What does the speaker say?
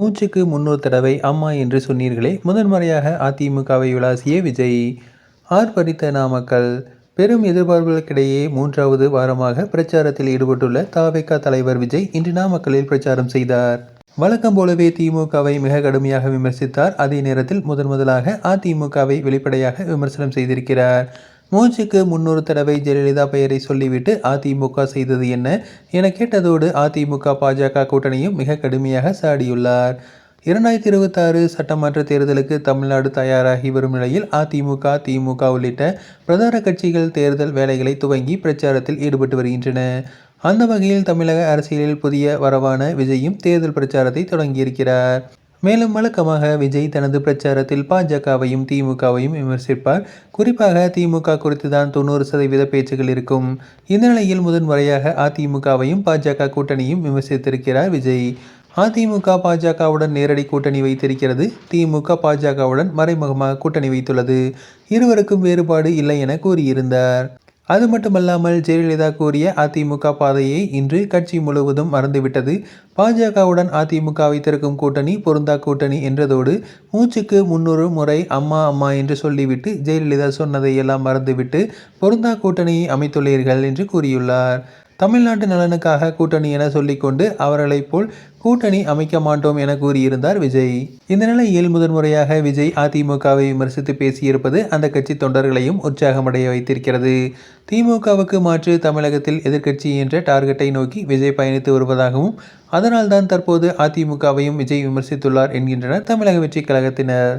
மூச்சுக்கு 300 தடவை அம்மா என்று சொன்னீர்களே முதன்முறையாக அதிமுகவை விளாசிய விஜய். ஆர்ப்பரித்த நாமக்கல். பெரும் எதிர்பார்ப்புகளுக்கிடையே 3வது வாரமாக பிரச்சாரத்தில் ஈடுபட்டுள்ள தவேக தலைவர் விஜய் இன்று நாமக்கல்லில் பிரச்சாரம் செய்தார். வழக்கம் போலவே திமுகவை மிக கடுமையாக விமர்சித்தார். அதே நேரத்தில் முதலாக அதிமுகவை வெளிப்படையாக விமர்சனம் செய்திருக்கிறார். மூச்சுக்கு 300 தடவை ஜெயலலிதா பெயரை சொல்லிவிட்டு அதிமுக செய்தது என்ன என கேட்டதோடு அதிமுக பாஜக கூட்டணியும் மிக கடுமையாக சாடியுள்ளார். 2026 சட்டமன்ற தேர்தலுக்கு தமிழ்நாடு தயாராகி வரும் நிலையில் அதிமுக, திமுக உள்ளிட்ட பிரதான கட்சிகள் தேர்தல் வேலைகளை துவங்கி பிரச்சாரத்தில் ஈடுபட்டு வருகின்றன. அந்த வகையில் தமிழக அரசியலில் புதிய வரவான விஜயும் தேர்தல் பிரச்சாரத்தை தொடங்கியிருக்கிறார். மேலும் வழக்கமாக விஜய் தனது பிரச்சாரத்தில் பாஜகவையும் திமுகவையும் விமர்சிப்பார். குறிப்பாக திமுக குறித்துதான் 90% பேச்சுகள் இருக்கும். இந்த நிலையில் முதன்முறையாக அதிமுகவையும் பாஜக கூட்டணியும் விமர்சித்திருக்கிறார் விஜய். அதிமுக பாஜகவுடன் நேரடி கூட்டணி வைத்திருக்கிறது. திமுக பாஜகவுடன் மறைமுகமாக கூட்டணி வைத்துள்ளது. இருவருக்கும் வேறுபாடு இல்லை என கூறியிருந்தார். அது மட்டுமல்லாமல் ஜெயலலிதா கூறிய அதிமுக பாதையை இன்று கட்சி முழுவதும் மறந்துவிட்டது. பாஜகவுடன் அதிமுக வைத்திருக்கும் கூட்டணி பொருந்தா கூட்டணி என்றதோடு மூச்சுக்கு 300 முறை அம்மா அம்மா என்று சொல்லிவிட்டு ஜெயலலிதா சொன்னதை எல்லாம் மறந்துவிட்டு பொருந்தா கூட்டணியை அமைத்துள்ளீர்கள் என்று கூறியுள்ளார். தமிழ்நாட்டு நலனுக்காக கூட்டணி என சொல்லிக்கொண்டு அவர்களைப் போல் கூட்டணி அமைக்க மாட்டோம் என கூறியிருந்தார் விஜய். இந்த நிலையில் முதன்முறையாக விஜய் அதிமுகவை விமர்சித்து பேசியிருப்பது அந்த கட்சி தொண்டர்களையும் உற்சாகமடைய வைத்திருக்கிறது. திமுகவுக்கு மாற்று தமிழகத்தில் எதிர்க்கட்சி என்ற டார்கெட்டை நோக்கி விஜய் பயணித்து வருவதாகவும் அதனால்தான் தற்போது அதிமுகவையும் விஜய் விமர்சித்துள்ளார் என்கின்றனர் தமிழக வெற்றி கழகத்தினர்.